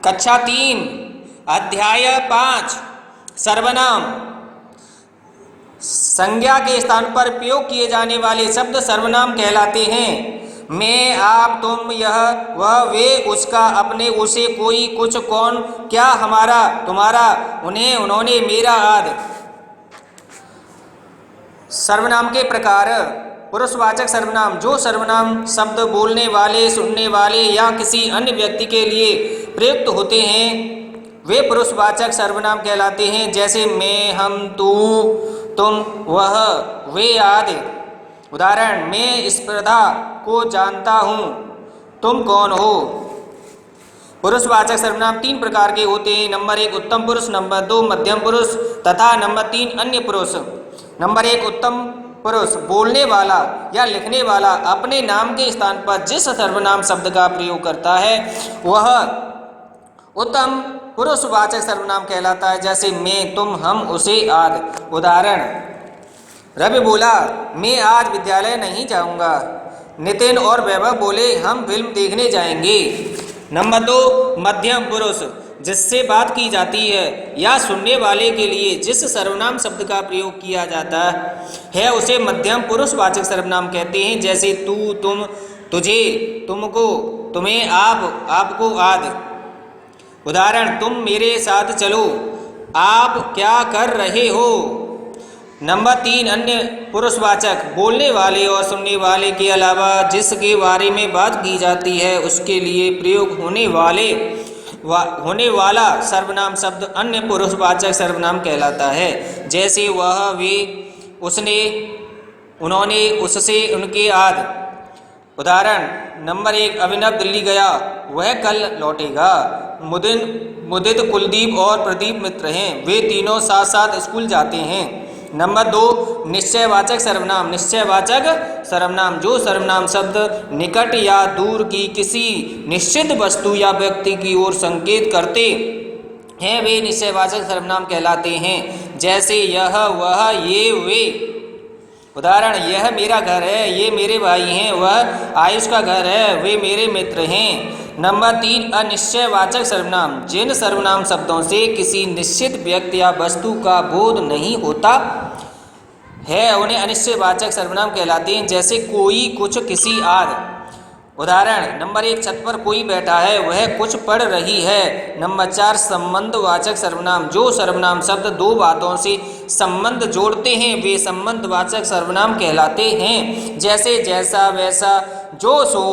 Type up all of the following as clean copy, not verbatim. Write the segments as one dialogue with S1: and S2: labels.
S1: कक्षा 3 अध्याय 5 सर्वनाम। संज्ञा के स्थान पर प्रयोग किए जाने वाले शब्द सर्वनाम कहलाते हैं। मैं, आप, तुम, यह, वह, वे, उसका, अपने, उसे, कोई, कुछ, कौन, क्या, हमारा, तुम्हारा, उन्हें, उन्होंने, मेरा आदि। सर्वनाम के प्रकार। पुरुषवाचक सर्वनाम। जो सर्वनाम शब्द बोलने वाले, सुनने वाले या किसी अन्य व्यक्ति के लिए प्रयुक्त होते हैं वे पुरुषवाचक सर्वनाम कहलाते हैं, जैसे मैं, हम, तू, तुम, वह, वे आदि। उदाहरण, मैं स्पर्धा को जानता हूँ, तुम कौन हो। पुरुषवाचक सर्वनाम 3 प्रकार के होते हैं। नंबर 1 उत्तम पुरुष, नंबर 2 मध्यम पुरुष तथा नंबर 3 अन्य पुरुष। नंबर 1 उत्तम पुरुष। बोलने वाला या लिखने वाला अपने नाम के स्थान पर जिस सर्वनाम शब्द का प्रयोग करता है वह उत्तम पुरुषवाचक सर्वनाम कहलाता है, जैसे मैं, तुम, हम, उसे आदि। उदाहरण, रवि बोला, मैं आज विद्यालय नहीं जाऊंगा। नितिन और वैभव बोले, हम फिल्म देखने जाएंगे। नंबर 2 मध्यम पुरुष। जिससे बात की जाती है या सुनने वाले के लिए जिस सर्वनाम शब्द का प्रयोग किया जाता है उसे मध्यम पुरुषवाचक सर्वनाम कहते हैं, जैसे तू, तुम, तुझे, तुमको, तुम्हें, आप, आपको आदि। उदाहरण, तुम मेरे साथ चलो, आप क्या कर रहे हो। नंबर 3 अन्य पुरुषवाचक। बोलने वाले और सुनने वाले के अलावा जिसके बारे में बात की जाती है उसके लिए प्रयोग होने वाला सर्वनाम शब्द अन्य पुरुषवाचक सर्वनाम कहलाता है, जैसे वह, वे, उसने, उन्होंने, उससे, उनके आदि। उदाहरण, नंबर 1 अभिनव दिल्ली गया, वह कल लौटेगा। मुदित, कुलदीप और प्रदीप मित्र हैं, वे तीनों साथ साथ स्कूल जाते हैं। नंबर 2 निश्चयवाचक सर्वनाम। निश्चयवाचक सर्वनाम। जो सर्वनाम शब्द निकट या दूर की किसी निश्चित वस्तु या व्यक्ति की ओर संकेत करते हैं वे निश्चयवाचक सर्वनाम कहलाते हैं, जैसे यह, वह, ये, वे। उदाहरण, यह मेरा घर है, ये मेरे भाई हैं, वह आयुष का घर है, वे मेरे मित्र हैं। नंबर 3 अनिश्चयवाचक सर्वनाम। जिन सर्वनाम शब्दों से किसी निश्चित व्यक्ति या वस्तु का बोध नहीं होता है उन्हें अनिश्चयवाचक सर्वनाम कहलाते हैं, जैसे कोई, कुछ, किसी आदि। उदाहरण, नंबर 1 छत पर कोई बैठा है, वह कुछ पढ़ रही है। नंबर 4 संबंधवाचक सर्वनाम। जो सर्वनाम शब्द 2 बातों से संबंध जोड़ते हैं वे संबंधवाचक सर्वनाम कहलाते हैं, जैसे जैसा, वैसा, जो, सो,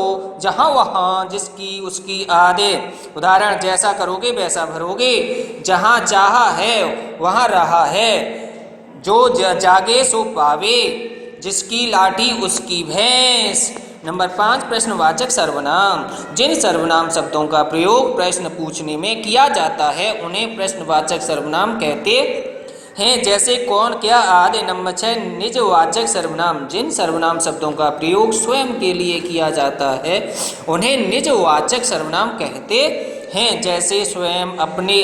S1: जहाँ, वहाँ, जिसकी, उसकी आदि। उदाहरण, जैसा करोगे वैसा भरोगे, जहाँ चाहा है वहाँ रहा है, जो जागे सो पावे, जिसकी लाठी उसकी भैंस। नंबर 5 प्रश्नवाचक सर्वनाम। जिन सर्वनाम शब्दों का प्रयोग प्रश्न पूछने में किया जाता है उन्हें प्रश्नवाचक सर्वनाम कहते हैं, जैसे कौन, क्या आदि। नंबर 6 निजवाचक सर्वनाम। जिन सर्वनाम शब्दों का प्रयोग स्वयं के लिए किया जाता है उन्हें निजवाचक सर्वनाम कहते हैं, जैसे स्वयं, अपने,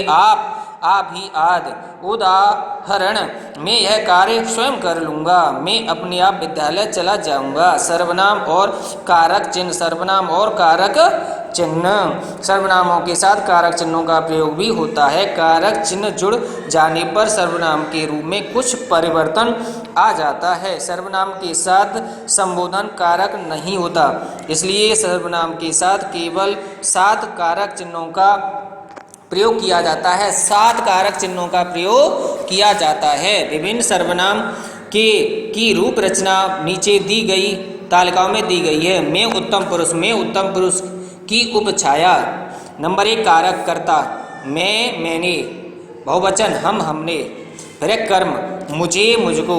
S1: आप ही आदि। उदाहरण, मैं यह कार्य स्वयं कर लूँगा, मैं अपने आप विद्यालय चला जाऊँगा। सर्वनाम और कारक चिन्ह। सर्वनाम और कारक चिन्ह। सर्वनामों के साथ कारक चिन्हों का प्रयोग भी होता है। कारक चिन्ह जुड़ जाने पर सर्वनाम के रूप में कुछ परिवर्तन आ जाता है। सर्वनाम के साथ संबोधन कारक नहीं होता, इसलिए सर्वनाम के साथ केवल 7 कारक चिन्हों का प्रयोग किया जाता है। 7 कारक चिन्हों का प्रयोग किया जाता है। विभिन्न सर्वनाम की रूप रचना नीचे दी गई तालिकाओं में दी गई है। मैं उत्तम पुरुष। मैं उत्तम पुरुष की उपछाया। नंबर 1 कारक कर्ता, मैं, मैंने। बहुवचन, हम, हमने। फिर कर्म, मुझे, मुझको,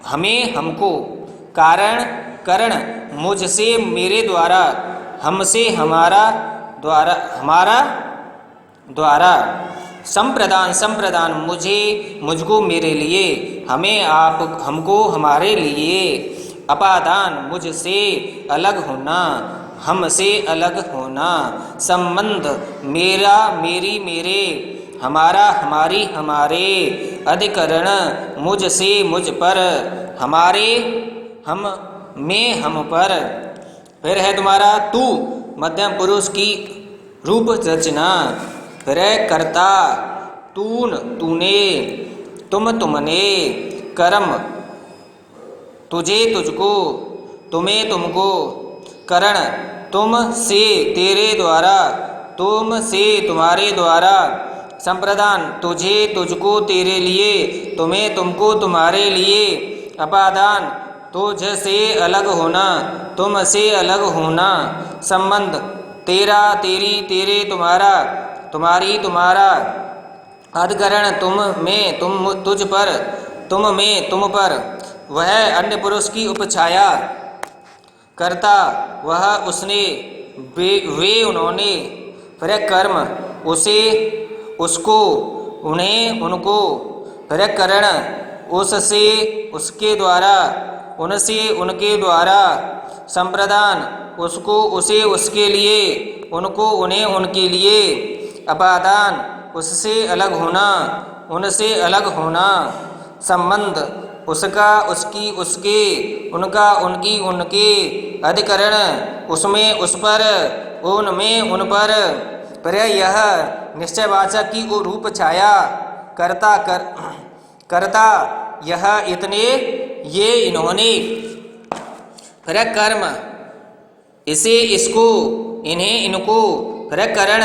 S1: हमें, हमको। कारण, करण, मुझसे, मेरे द्वारा, हमसे, हमारा, द्वारा, हमारा, द्वारा। संप्रदान, मुझे, मुझको, मेरे लिए। हमें, आप, हमको, हमारे लिए। अपादान, मुझसे अलग होना, हमसे अलग होना। संबंध, मेरा, मेरी, मेरे, हमारा, हमारी, हमारे। अधिकरण, मुझसे, मुझ पर, हमारे, हम में, हम पर। फिर है तुम्हारा तू, मध्यम पुरुष की रूप रचना। फिर कर्ता, तून तूने, तुम तुमने, कर्म तुझे तुझको, तुम्हें तुमको, करण तुम से तेरे द्वारा, तुम से तुम्हारे द्वारा, संप्रदान तुझे तुझको तेरे लिए, तुम्हें तुमको तुम्हारे लिए, अपादान तुझ से अलग होना, तुम से अलग होना, संबंध तेरा तेरी तेरे तुम्हारा, तुम्हारी तुम्हारा, अधिकरण तुम में तुम तुझ पर, तुम में तुम पर, वह अन्य पुरुष की उपछाया, कर्ता वह उसने, वे उन्होंने, फिर कर्म उसे उसको, उन्हें उनको, फिर करण उससे उसके द्वारा, उनसे उनके द्वारा, संप्रदान उसको उसे उसके लिए, उनको उन्हें उनके लिए, अपादान उससे अलग होना, उनसे अलग होना, संबंध उसका उसकी उसके, उनका उनकी उनके, अधिकरण उसमें उस पर, उनमें उन पर, पर्याय यह निश्चयवाचक की रूप छाया, कर्ता कर्ता यह इतने, ये इन्होंने, फिर कर्म इसे इसको, इन्हें इनको, फिर करण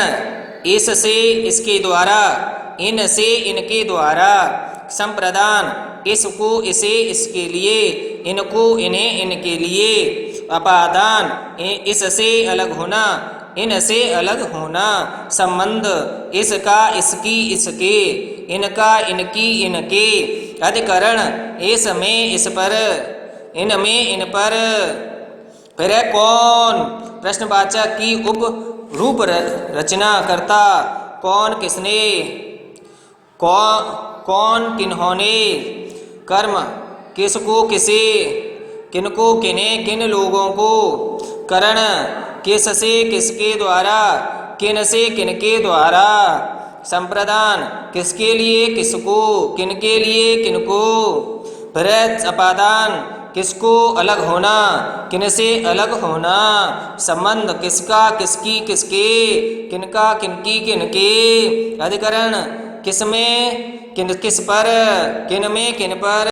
S1: इससे इसके द्वारा, इनसे इनके द्वारा, संप्रदान इसको इसे इसके लिए, इनको इन्हें इनके लिए, अपादान इससे अलग होना, इनसे अलग होना, संबंध इसका इसकी इसके, इनका इनकी इनके, अधिकरण इसमें इस पर, इनमें इन पर, फिर कौन प्रश्नवाचक की उप रूप रचना करता, कौन किसने, कौन किन्होंने, कर्म किसको किसे, किनको किन्हें किन लोगों को, करण किस से किसके द्वारा, किन से किनके द्वारा, संप्रदान किसके लिए किसको, किनके लिए किनको, फिर अपादान किसको अलग होना, किनसे अलग होना, संबंध किसका किसकी किसके, किनका किनकी किनके, अधिकरण किसमें किन किस पर, किन में किन पर।